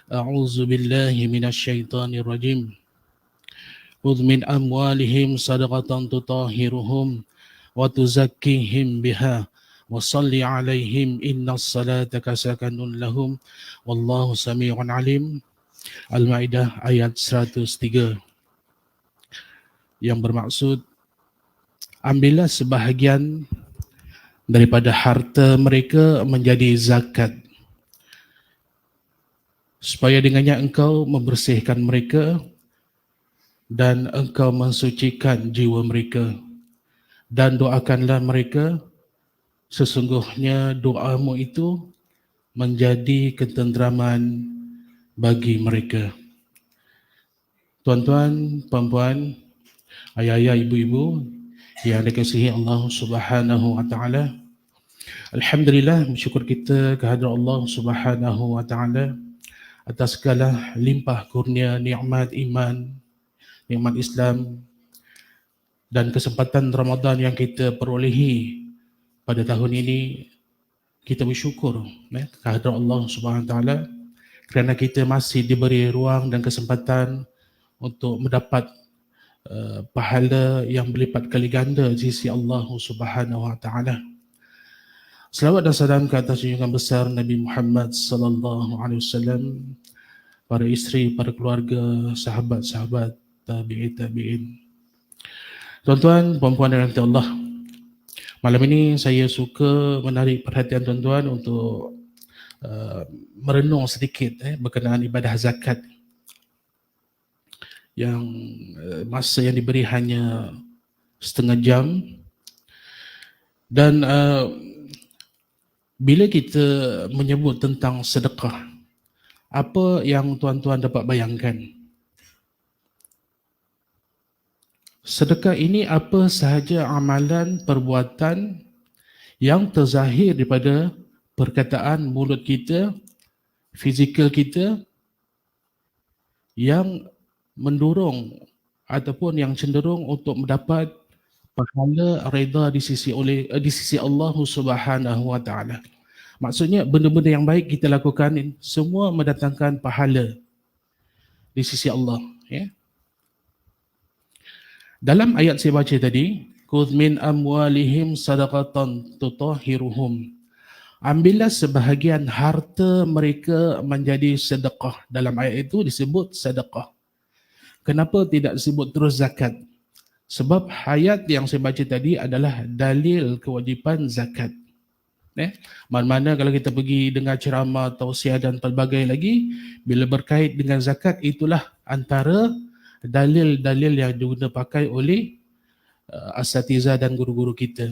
أعوذ بالله من الشيطان الرجيم خذ من أموالهم صدقة تطهرهم وتزكيهم بها وصل عليهم إن الصلاة سكن لهم والله سميع عليم. Al-Maidah ayat 103 yang bermaksud, ambillah sebahagian daripada harta mereka menjadi zakat, supaya dengannya engkau membersihkan mereka dan engkau mensucikan jiwa mereka, dan doakanlah mereka, sesungguhnya doamu itu menjadi ketenteraman bagi mereka. Tuan-tuan, puan-puan, ayah-ayah, ibu-ibu yang dikasihi Allah Subhanahu wa taala, alhamdulillah, bersyukur kita kehadrat Allah Subhanahu wa taala atas segala limpah kurnia nikmat iman, nikmat Islam dan kesempatan Ramadan yang kita perolehi pada tahun ini. Kita bersyukur kehadrat Allah Subhanahu wa taala kerana kita masih diberi ruang dan kesempatan untuk mendapat pahala yang berlipat kali ganda di sisi Allah Subhanahu wa taala. Selawat dan salam ke atas junjungan besar Nabi Muhammad sallallahu alaihi wasallam, para isteri, para keluarga, sahabat-sahabat, tabi'in. Tuan-tuan, puan-puan dan rahmat Allah, malam ini saya suka menarik perhatian tuan-tuan untuk merenung sedikit berkenaan ibadah zakat yang masa yang diberi hanya setengah jam. Dan bila kita menyebut tentang sedekah, apa yang tuan-tuan dapat bayangkan? Sedekah ini apa sahaja amalan perbuatan yang terzahir daripada perkataan mulut kita, fizikal kita, yang mendorong ataupun yang cenderung untuk mendapat pahala redha di sisi Allah Subhanahu wa taala. Maksudnya benda-benda yang baik kita lakukan semua mendatangkan pahala di sisi Allah, ya. Dalam ayat saya baca tadi, khudh min amwalihim sadaqatan tutahhiruhum, ambillah sebahagian harta mereka menjadi sedekah. Dalam ayat itu disebut sedekah. Kenapa tidak disebut terus zakat? Sebab ayat yang saya baca tadi adalah dalil kewajipan zakat. Mana-mana kalau kita pergi dengar ceramah, tausiah dan pelbagai lagi, bila berkait dengan zakat, itulah antara dalil-dalil yang digunakan pakai oleh asatiza dan guru-guru kita,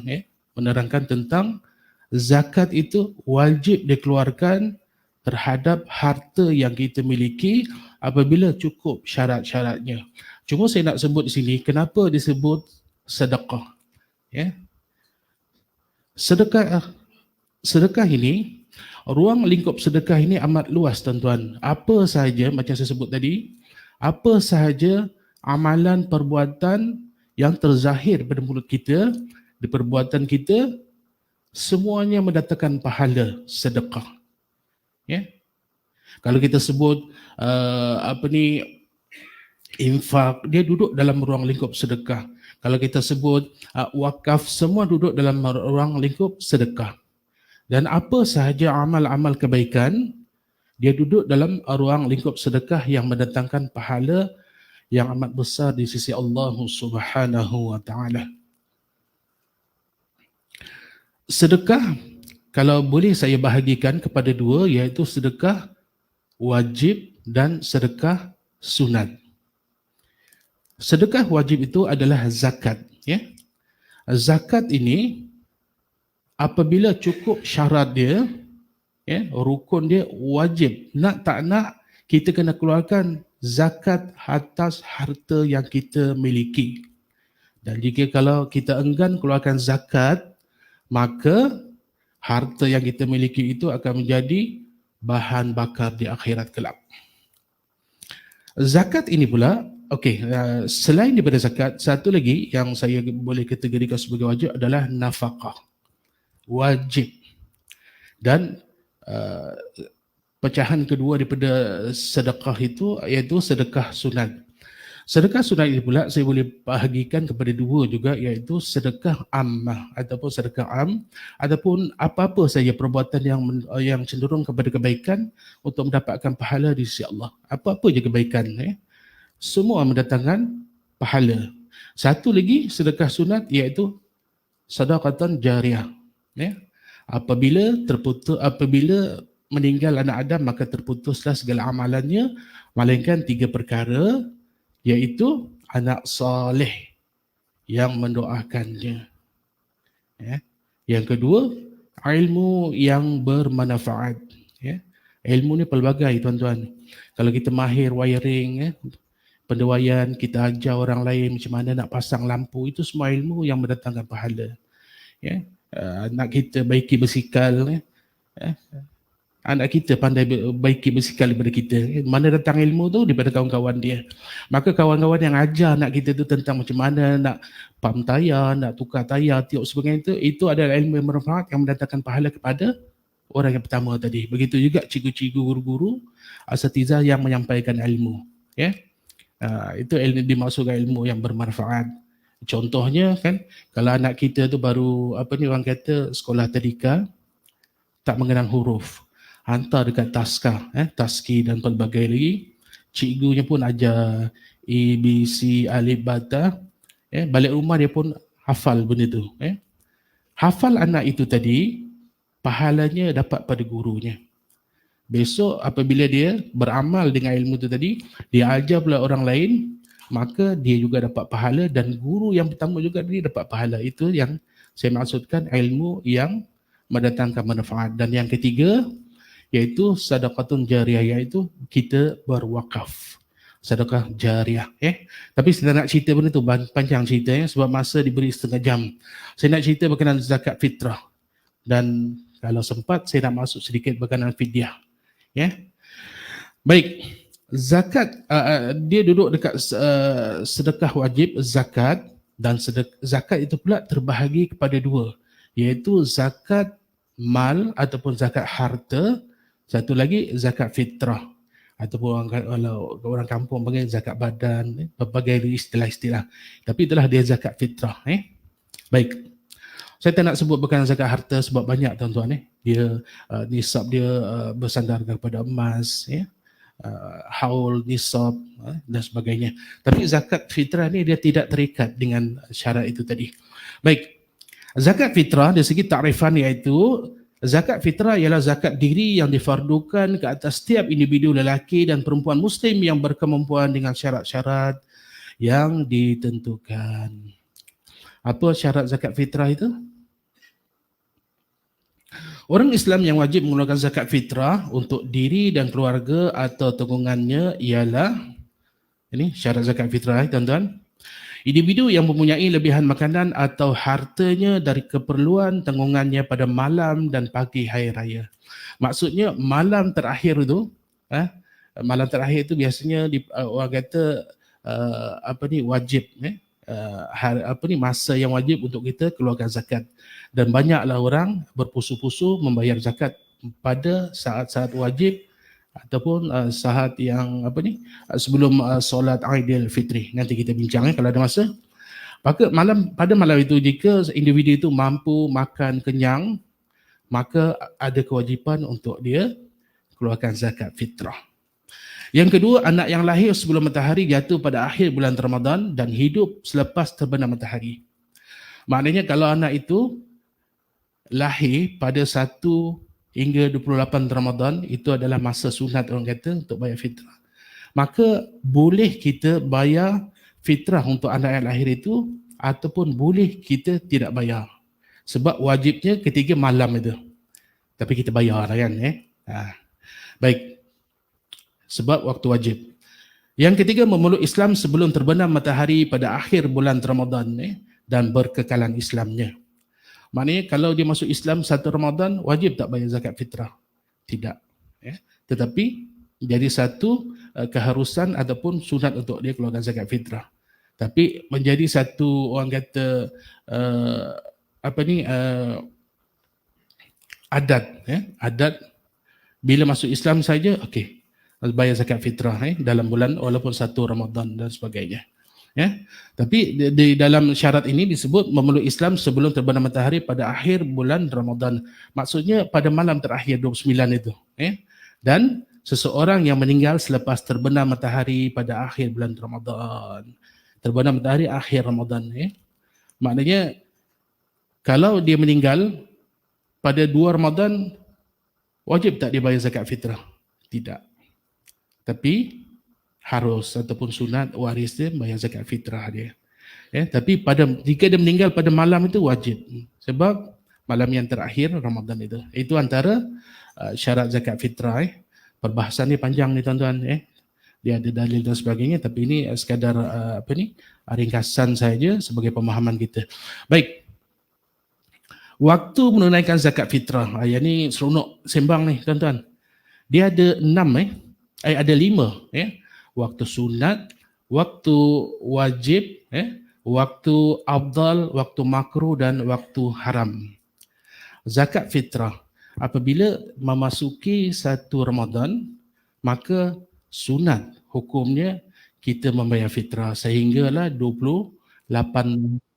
menerangkan tentang zakat itu wajib dikeluarkan terhadap harta yang kita miliki apabila cukup syarat-syaratnya. Cuma saya nak sebut di sini, kenapa disebut sedekah? Sedekah ini, ruang lingkup sedekah ini amat luas tuan-tuan. Apa sahaja, macam saya sebut tadi, apa sahaja amalan perbuatan yang terzahir pada mulut kita, di perbuatan kita, semuanya mendatangkan pahala sedekah. Kalau kita sebut infak, dia duduk dalam ruang lingkup sedekah. Kalau kita sebut wakaf, semua duduk dalam ruang lingkup sedekah. Dan apa sahaja amal-amal kebaikan, dia duduk dalam ruang lingkup sedekah yang mendatangkan pahala yang amat besar di sisi Allah Subhanahu wa taala. Sedekah, kalau boleh saya bahagikan kepada dua, iaitu sedekah wajib dan sedekah sunat. Sedekah wajib itu adalah zakat, Zakat ini apabila cukup syarat dia, rukun dia, wajib. Nak tak nak, kita kena keluarkan zakat atas harta yang kita miliki. Dan jika kalau kita enggan keluarkan zakat, maka harta yang kita miliki itu akan menjadi bahan bakar di akhirat kelak. Zakat ini pula, selain daripada zakat, satu lagi yang saya boleh kategorikan sebagai wajib adalah nafkah. Wajib. Dan pecahan kedua daripada sedekah itu iaitu sedekah sunat. Sedekah sunat ini pula saya boleh bahagikan kepada dua juga, iaitu sedekah ammah ataupun sedekah am, ataupun apa-apa saja perbuatan yang cenderung kepada kebaikan untuk mendapatkan pahala di sisi Allah. Apa-apa je kebaikan, semua mendatangkan pahala. Satu lagi sedekah sunat iaitu sedekatan jariah. Apabila meninggal anak Adam, maka terputuslah segala amalannya, melainkan 3 perkara, iaitu anak soleh yang mendoakannya. Yang kedua, ilmu yang bermanfaat. Ilmu ni pelbagai tuan-tuan. Kalau kita mahir wiring, pendewaian, kita ajar orang lain macam mana nak pasang lampu, itu semua ilmu yang mendatangkan pahala. Anak kita baiki bersikal, anak kita pandai baiki bersikal daripada kita. Mana datang ilmu tu? Daripada kawan-kawan dia. Maka kawan-kawan yang ajar anak kita tu tentang macam mana nak pam tayar, nak tukar tayar, tiup sebagainya itu adalah ilmu yang bermanfaat yang mendatangkan pahala kepada orang yang pertama tadi. Begitu juga cikgu-cikgu, guru-guru, asatizah yang menyampaikan ilmu. Itu ilmu, dimaksudkan ilmu yang bermanfaat. Contohnya kan, kalau anak kita tu baru orang kata sekolah tadika, tak mengenal huruf, hantar dekat taska, taski dan pelbagai lagi. Cikgunya pun ajar A, B, C, alif, bata. Balik rumah dia pun hafal benda tu. Hafal anak itu tadi, pahalanya dapat pada gurunya. Besok apabila dia beramal dengan ilmu itu tadi, dia ajar pula orang lain, maka dia juga dapat pahala dan guru yang pertama juga dia dapat pahala. Itu yang saya maksudkan ilmu yang mendatangkan manfaat. Dan yang ketiga, iaitu sedekatun jariah, iaitu kita berwakaf. Sedekah jariah. Tapi saya nak cerita benda tu panjang cerita, sebab masa diberi setengah jam. Saya nak cerita berkenaan zakat fitrah. Dan kalau sempat saya nak masuk sedikit berkenaan fidyah. Baik, zakat dia duduk dekat sedekah wajib, zakat, dan zakat itu pula terbahagi kepada dua, iaitu zakat mal ataupun zakat harta, satu lagi zakat fitrah ataupun orang kampung panggil zakat badan, berbagai istilah-istilah, tapi itulah dia zakat fitrah. Baik, saya tak nak sebut berkenaan zakat harta sebab banyak tuan-tuan. Dia nisab dia bersandar kepada emas, haul, nisab dan sebagainya. Tapi zakat fitrah ni dia tidak terikat dengan syarat itu tadi. Baik, zakat fitrah dari segi takrifan iaitu zakat fitrah ialah zakat diri yang difardukan ke atas setiap individu lelaki dan perempuan muslim yang berkemampuan dengan syarat-syarat yang ditentukan. Apa syarat zakat fitrah itu? Orang Islam yang wajib mengeluarkan zakat fitrah untuk diri dan keluarga atau tanggungannya ialah, ini syarat zakat fitrah, tuan-tuan. Individu yang mempunyai lebihan makanan atau hartanya dari keperluan tanggungannya pada malam dan pagi hari raya. Maksudnya malam terakhir itu, malam terakhir itu biasanya orang kata wajib, masa yang wajib untuk kita keluarkan zakat. Dan banyaklah orang berpusu-pusu membayar zakat pada saat-saat wajib ataupun saat yang sebelum solat Aidil Fitri. Nanti kita bincang kalau ada masa. Pada malam itu, jika individu itu mampu makan kenyang, maka ada kewajipan untuk dia keluarkan zakat fitrah. Yang kedua, anak yang lahir sebelum matahari jatuh pada akhir bulan Ramadan dan hidup selepas terbenam matahari. Maknanya kalau anak itu lahir pada 1 hingga 28 Ramadan, itu adalah masa sunat orang kata untuk bayar fitrah. Maka boleh kita bayar fitrah untuk anak yang lahir itu, ataupun boleh kita tidak bayar. Sebab wajibnya ketiga malam itu. Tapi kita bayar lah kan. Baik. Sebab waktu wajib. Yang ketiga, memeluk Islam sebelum terbenam matahari pada akhir bulan Ramadan dan berkekalan Islamnya. Maknanya kalau dia masuk Islam 1 Ramadan, wajib tak bayar zakat fitrah? Tidak. Tetapi jadi satu keharusan ataupun sunat untuk dia keluarkan zakat fitrah. Tapi menjadi satu orang kata adat, adat Bila masuk Islam saja, okey, bayar zakat fitrah dalam bulan walaupun 1 Ramadan dan sebagainya. Ya. Tapi di dalam syarat ini disebut memeluk Islam sebelum terbenam matahari pada akhir bulan Ramadan. Maksudnya pada malam terakhir 29 itu. Dan seseorang yang meninggal selepas terbenam matahari pada akhir bulan Ramadan. Terbenam matahari akhir Ramadan. Maknanya kalau dia meninggal pada 2 Ramadan, wajib tak dia bayar zakat fitrah? Tidak. Tapi harus ataupun sunat waris dia bayar zakat fitrah dia. Tapi jika dia meninggal pada malam itu wajib. Sebab malam yang terakhir Ramadan itu. Itu antara syarat zakat fitrah. Perbahasan ni panjang ni tuan-tuan. Dia ada dalil dan sebagainya, tapi ini sekadar ringkasan saja sebagai pemahaman kita. Baik. Waktu menunaikan zakat fitrah. Yang ni seronok sembang ni tuan-tuan. Dia ada 6 ada 5 waktu sunat, waktu wajib, waktu afdal, waktu makruh dan waktu haram. Zakat fitrah. Apabila memasuki 1 Ramadan, maka sunat hukumnya kita membayar fitrah sehinggalah 28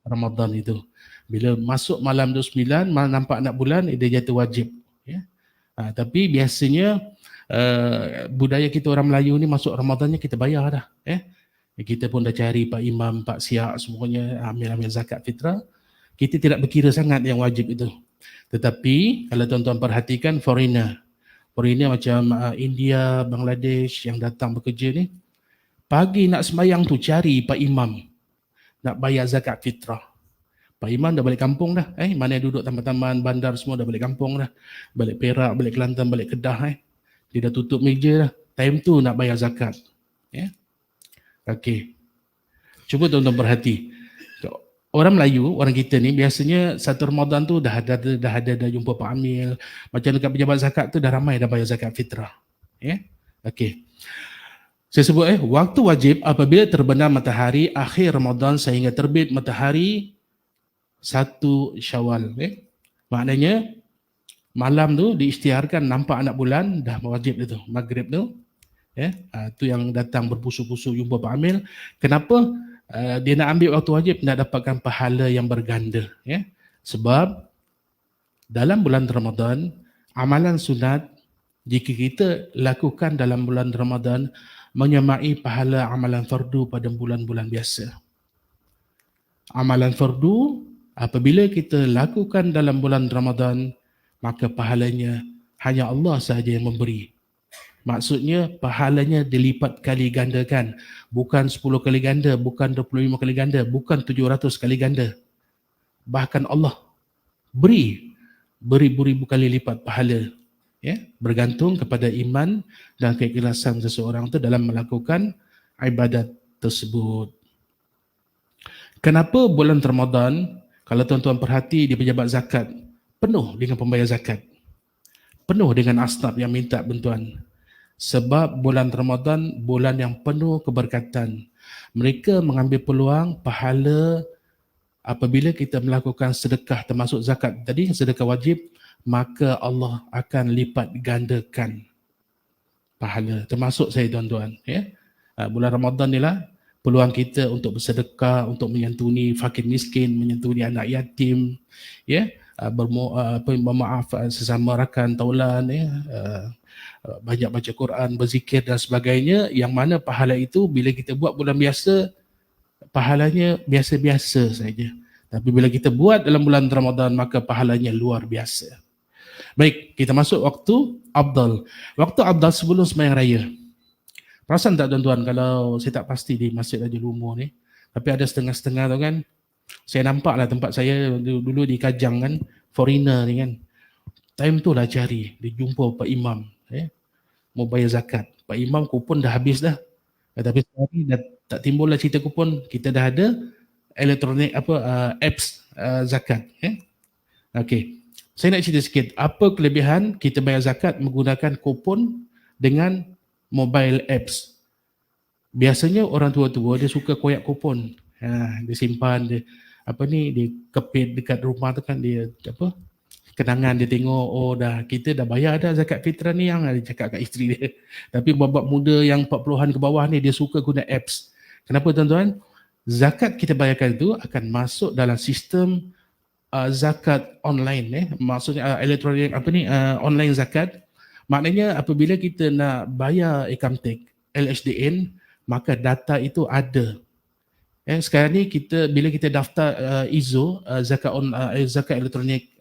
Ramadan itu. Bila masuk malam 29, nampak nak bulan, dia jatuh wajib. Tapi biasanya budaya kita orang Melayu ni masuk Ramadannya kita bayar dah. Kita pun dah cari Pak Imam, Pak Siak semuanya ambil zakat fitrah. Kita tidak berkira sangat yang wajib itu. Tetapi kalau tuan-tuan perhatikan foreigner macam India, Bangladesh yang datang bekerja ni, pagi nak sembahyang tu cari Pak Imam nak bayar zakat fitrah. Pak Imam dah balik kampung dah. Mana yang duduk taman-taman, bandar semua dah balik kampung dah. Balik Perak, balik Kelantan, balik Kedah. Dia dah tutup meja dah. Time tu nak bayar zakat. Okey. Cuba tuan-tuan perhati. Orang Melayu, orang kita ni biasanya 1 Ramadan tu dah ada jumpa Pak Amil. Macam dekat pejabat zakat tu dah ramai dah bayar zakat fitrah. Okey. Saya sebut waktu wajib apabila terbenam matahari akhir Ramadan sehingga terbit matahari 1 Syawal. Maknanya malam tu diisytiharkan nampak anak bulan dah wajib itu. Maghrib tu. Tu yang datang berpusu-pusu jumpa Pak Amil. Kenapa dia nak ambil waktu wajib? Nak dapatkan pahala yang berganda. Sebab dalam bulan Ramadan, amalan sunat jika kita lakukan dalam bulan Ramadan menyamai pahala amalan fardu pada bulan-bulan biasa. Amalan fardu apabila kita lakukan dalam bulan Ramadan, maka pahalanya hanya Allah sahaja yang memberi. Maksudnya pahalanya dilipat kali gandakan. Bukan 10 kali ganda, bukan 25 kali ganda, bukan 700 kali ganda. Bahkan Allah beri beribu-ribu kali lipat pahala. Bergantung kepada iman dan keikhlasan seseorang itu dalam melakukan ibadat tersebut. Kenapa bulan Ramadan, kalau tuan-tuan perhati di pejabat zakat, penuh dengan pembayar zakat. Penuh dengan asnaf yang minta bantuan. Sebab bulan Ramadan, bulan yang penuh keberkatan. Mereka mengambil peluang pahala apabila kita melakukan sedekah termasuk zakat tadi, sedekah wajib, maka Allah akan lipat gandakan pahala. Termasuk saya tuan-tuan. Bulan Ramadan ni lah peluang kita untuk bersedekah, untuk menyantuni fakir miskin, menyantuni anak yatim, bermaaf sesama rakan taulan, banyak baca Quran, berzikir dan sebagainya, yang mana pahala itu bila kita buat bulan biasa, pahalanya biasa-biasa saja. Tapi bila kita buat dalam bulan Ramadan, maka pahalanya luar biasa. Baik, kita masuk waktu afdal. Waktu afdal sebelum sembahyang raya. Perasan tak tuan-tuan kalau saya tak pasti di Masjid Raja Lumur ni, tapi ada setengah-setengah tu kan, saya nampak lah tempat saya dulu di Kajang kan, foreigner ni kan, time tu lah cari, dia jumpa Pak Imam, mau bayar zakat. Pak Imam kupon dah habis dah. Tapi sehari dah tak timbul lah cerita kupon, kita dah ada elektronik apps zakat. Okey. Saya nak cerita sikit, apa kelebihan kita bayar zakat menggunakan kupon dengan mobile apps. Biasanya orang tua-tua dia suka koyak kupon. Dia simpan, dia kepit dekat rumah tu kan, dia kenangan dia tengok, oh dah kita dah bayar dah zakat fitrah ni, yang dia cakap kat isteri dia. Tapi babak muda yang 40-an ke bawah ni dia suka guna apps. Kenapa tuan-tuan? Zakat kita bayarkan itu akan masuk dalam sistem zakat online, maksudnya elektronik online zakat. Maknanya apabila kita nak bayar income tax LHDN, maka data itu ada. Sekarang ni bila kita daftar IZO zakat elektronik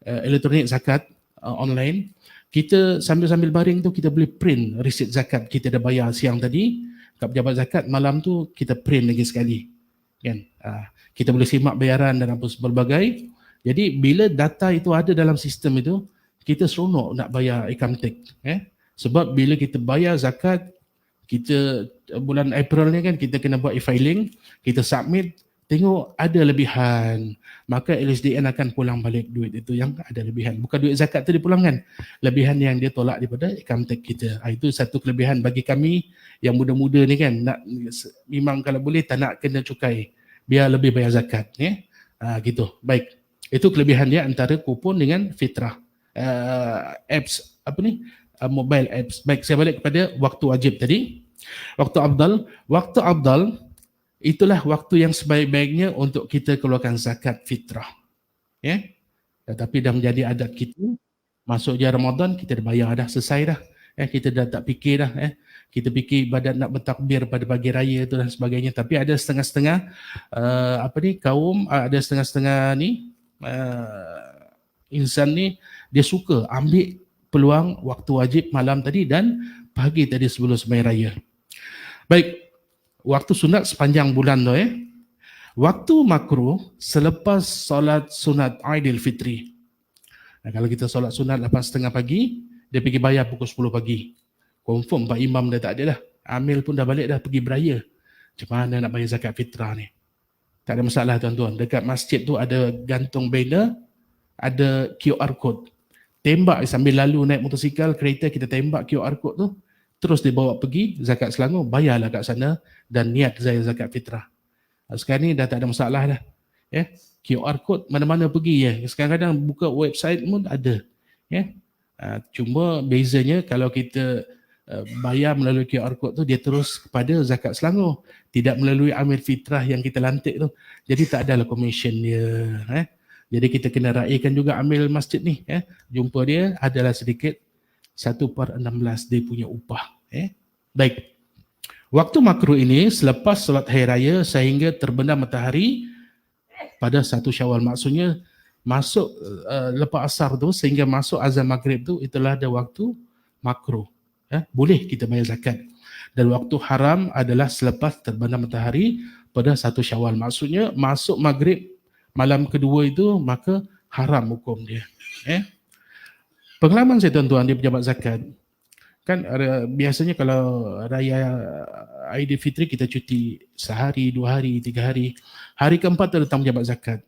elektronik zakat online, kita sambil-sambil baring tu kita boleh print resit zakat kita dah bayar siang tadi kat pejabat zakat, malam tu kita print lagi sekali, kan. Kita boleh simak bayaran dan apa sebagainya. Jadi bila data itu ada dalam sistem itu, kita seronok nak bayar income tax, sebab bila kita bayar zakat, kita bulan April ni kan kita kena buat e-filing, kita submit, tengok ada lebihan, maka LHDN akan pulang balik duit itu yang ada lebihan. Bukan duit zakat tu dipulangkan, lebihan yang dia tolak daripada income tax kita. Itu satu kelebihan bagi kami yang muda-muda ni kan, nak memang kalau boleh tak nak kena cukai, biar lebih bayar zakat, gitu. Baik, itu kelebihan dia antara kupon dengan fitrah. Apps mobile apps. Baik, saya balik kepada waktu wajib tadi. Waktu afdal itulah waktu yang sebaik-baiknya untuk kita keluarkan zakat fitrah. Tetapi dah menjadi adat kita, masuk je Ramadan kita dah bayar dah, selesai dah. Kita dah tak fikir dah. Kita fikir ibadat nak bertakbir pada pagi raya tu dan sebagainya. Tapi ada setengah-setengah kaum, ada setengah-setengah ni insan ni, dia suka ambil peluang waktu wajib malam tadi dan pagi tadi sebelum sembahyang raya. Baik, waktu sunat sepanjang bulan tu. Waktu makruh selepas solat sunat Aidilfitri. Kalau kita solat sunat 8.30 pagi, dia pergi bayar pukul 10 pagi. Confirm Pak Imam dah tak ada dah. Amil pun dah balik dah pergi beraya. Macam mana nak bayar zakat fitrah ni? Tak ada masalah tuan-tuan. Dekat masjid tu ada gantung banner, ada QR code. Tembak sambil lalu naik motosikal, kereta, kita tembak QR code tu, terus dibawa pergi zakat Selangor, bayarlah kat sana dan niat saya zakat fitrah. Sekarang ni dah tak ada masalah dah. QR code mana-mana pergi. Sekarang kadang buka website pun ada. Cuma bezanya kalau kita bayar melalui QR code tu, dia terus kepada zakat Selangor, tidak melalui amil fitrah yang kita lantik tu. Jadi tak adalah komisen dia. Jadi kita kena raikan juga amil masjid ni. Jumpa dia adalah sedikit 1/16 dia punya upah. Baik. Waktu makruh ini selepas solat hari raya sehingga terbenam matahari pada 1 Syawal. Maksudnya masuk lepas asar tu sehingga masuk azan maghrib tu, itulah ada waktu makruh. Boleh kita bayar zakat. Dan waktu haram adalah selepas terbenam matahari pada 1 Syawal. Maksudnya masuk maghrib malam kedua itu, maka haram hukum dia. Pengalaman saya tuan-tuan di pejabat zakat, kan biasanya kalau raya Aidilfitri kita cuti sehari, 2 hari, 3 hari. Hari keempat datang pejabat zakat.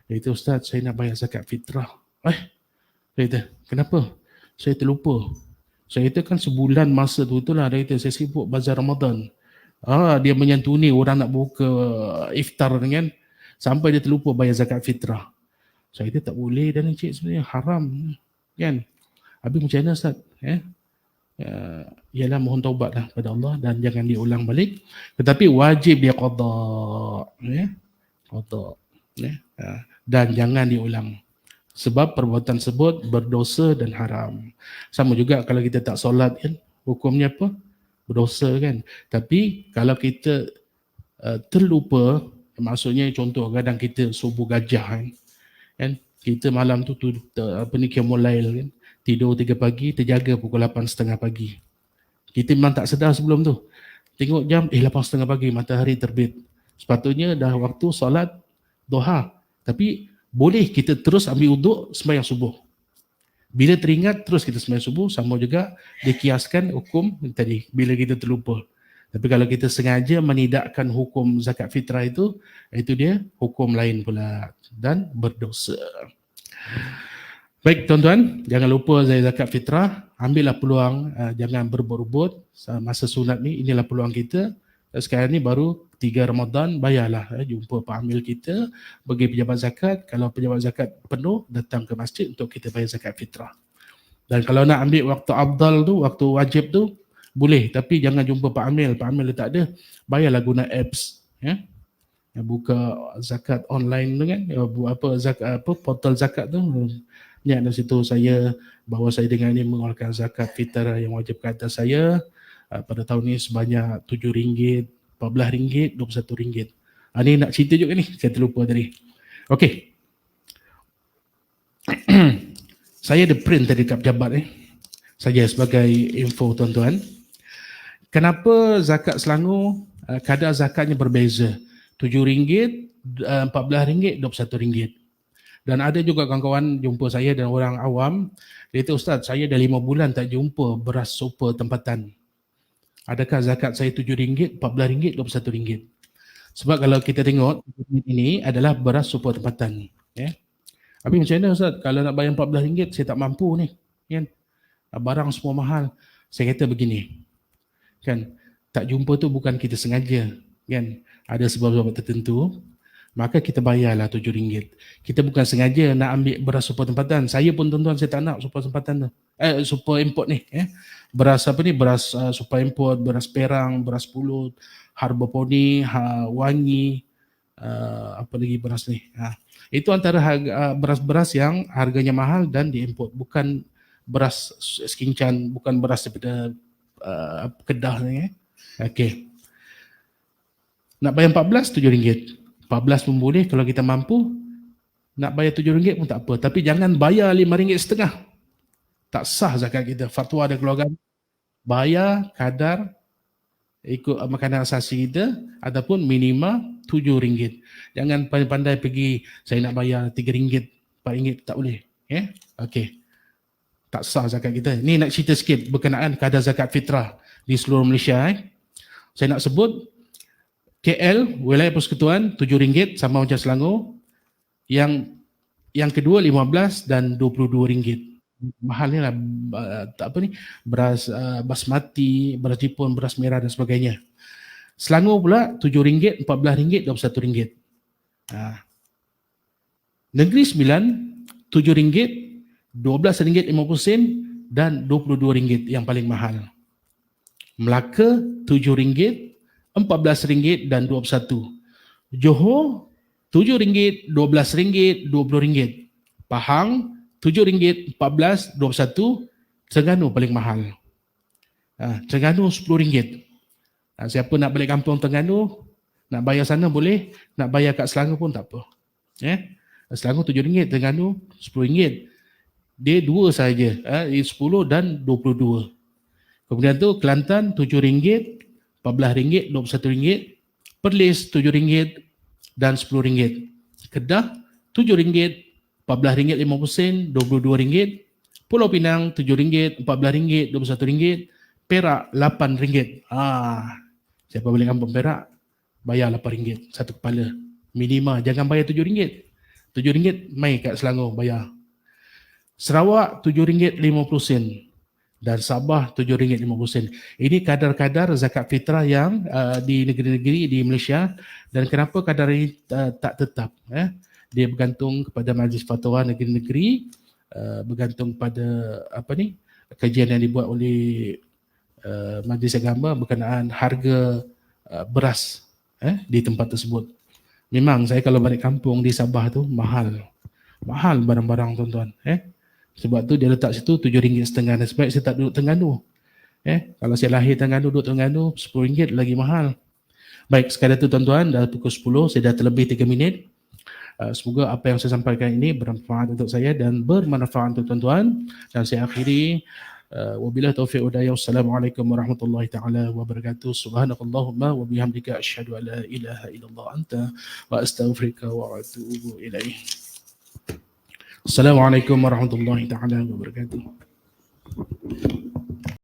Itu Ustaz, saya nak bayar zakat fitrah. Saya kata, kenapa? Saya terlupa. Saya kata kan sebulan masa tu itulah, dia kata saya sibuk bazar Ramadan. Dia menyantuni orang nak buka iftar kan, sampai dia terlupa bayar zakat fitrah. Saya kata tak boleh dan encik, sebenarnya haram kan. Habis macam mana Ustaz? Ialah mohon taubatlah pada Allah dan jangan diulang balik. Tetapi wajib dia qada. Dan jangan diulang. Sebab perbuatan tersebut berdosa dan haram. Sama juga kalau kita tak solat kan, hukumnya apa? Berdosa kan. Tapi kalau kita terlupa, maksudnya contoh kadang kita subuh gajah kan, kita malam tu qiyamul lail kan, tidur 3 pagi, terjaga pukul 8.30 pagi. Kita memang tak sedar sebelum tu. Tengok jam, 8.30 pagi, matahari terbit. Sepatutnya dah waktu solat duha. Tapi boleh kita terus ambil wuduk sembahyang subuh. Bila teringat, terus kita sembahyang subuh. Sama juga dikiaskan hukum tadi, bila kita terlupa. Tapi kalau kita sengaja menidakkan hukum zakat fitrah itu dia hukum lain pula dan berdosa. Baik tuan-tuan, jangan lupa saya zakat fitrah, ambillah peluang, jangan berebut-rebut masa sunat ni, inilah peluang kita. Sekarang ni baru 3 Ramadan, bayarlah, jumpa pengambil kita, bagi pejabat zakat. Kalau pejabat zakat penuh, datang ke masjid untuk kita bayar zakat fitrah. Dan kalau nak ambil waktu afdal tu, waktu wajib tu, boleh, tapi jangan jumpa Pak Amil tak ada, bayarlah guna apps, ya. Buka zakat online tu kan, buat apa zakat, apa portal zakat tu, lihat dari situ saya bahawa saya dengan ini mengeluarkan zakat fitrah yang wajib ke atas saya pada tahun ini sebanyak RM7, RM14, RM21. Ini nak cerita juga ni, saya terlupa tadi. Okey. Saya ada print tadi kat pejabat saja sebagai info tuan-tuan. Kenapa zakat Selangor kadar zakatnya berbeza? RM7, RM14, RM21. Dan ada juga kawan-kawan jumpa saya dan orang awam, dia kata, Ustaz, saya dah 5 bulan tak jumpa beras super tempatan. Adakah zakat saya RM7, RM14, RM21? Sebab kalau kita tengok ini adalah beras super tempatan, ya. Tapi macam mana Ustaz, kalau nak bayar RM14 saya tak mampu ni, kan? Barang semua mahal. Saya kata begini, kan, tak jumpa tu bukan kita sengaja, kan? Ada sebab-sebab tertentu, maka kita bayarlah RM7. Kita bukan sengaja nak ambil beras super tempatan. Saya pun tuan-tuan, saya tak nak super tempatan tu. Super import ni, beras apa ni, beras super import, beras perang, beras pulut, harboponi, wangi, apa lagi beras ni. Itu antara beras-beras yang harganya mahal dan diimport, bukan beras Skincan, bukan beras daripada Kedah ni. Okey. Nak bayar 14, RM7. 14 pun boleh kalau kita mampu. Nak bayar RM7 pun tak apa. Tapi jangan bayar RM5.5. Tak sah zakat kita. Fatwa ada keluarkan. Bayar kadar ikut makanan asasi kita ataupun minima RM7. Jangan pandai-pandai pergi, saya nak bayar RM3, RM4, tak boleh. Okey. Tak sah zakat kita. Ni nak cerita sikit berkenaan kadar zakat fitrah di seluruh Malaysia. Saya nak sebut KL, wilayah persekutuan, RM7 sama macam Selangor. Yang kedua RM15 dan RM22. Mahal ni lah, tak apa ni, beras basmati, beras Jepun, beras merah dan sebagainya. Selangor pula RM7, RM14, RM21. Negeri Sembilan RM7, RM12.50 dan RM22 yang paling mahal. Melaka RM7, RM14 dan RM21. Johor RM7, RM12, RM20. Pahang RM7, RM14, RM21. Terengganu paling mahal. Terengganu RM10. Siapa nak balik kampung Terengganu, nak bayar sana boleh, nak bayar kat Selangor pun tak apa. Selangor RM7, Terengganu RM10. Dia dua saja, 10 dan 22. Kemudian tu Kelantan RM7, RM14, RM21. Perlis RM7 dan RM10. Kedah RM7, RM14.50, RM22. Pulau Pinang RM7, RM14, RM21. Perak RM8. Siapa balik kampung Perak, bayar RM8 satu kepala. Minima, jangan bayar RM7. RM7 mai kat Selangor bayar. Sarawak RM7.50 dan Sabah RM7.50. Ini kadar-kadar zakat fitrah yang di negeri-negeri di Malaysia. Dan kenapa kadar ini tak tetap? Dia bergantung kepada Majlis Fatwa negeri-negeri, bergantung pada kajian yang dibuat oleh Majlis Agama berkenaan harga beras di tempat tersebut. Memang saya kalau balik kampung di Sabah tu mahal barang-barang tuan-tuan. Sebab tu dia letak situ RM7.50. Nasib baik saya tak duduk Terengganu. Kalau saya lahir Terengganu, duduk Terengganu, RM10 lagi mahal. Baik, sekadar tu tuan-tuan, dah pukul 10, saya dah terlebih 3 minit. Semoga apa yang saya sampaikan ini bermanfaat untuk saya dan bermanfaat untuk tuan-tuan. Dan saya akhiri, wabillahi taufiq wa hidayah. Wassalamualaikum warahmatullahi taala wabarakatuh. Subhanakallahumma wa bihamdika asyhadu an la ilaha illallah anta wa astaghfiruka wa atubu ilaih. Assalamualaikum warahmatullahi taala wabarakatuh.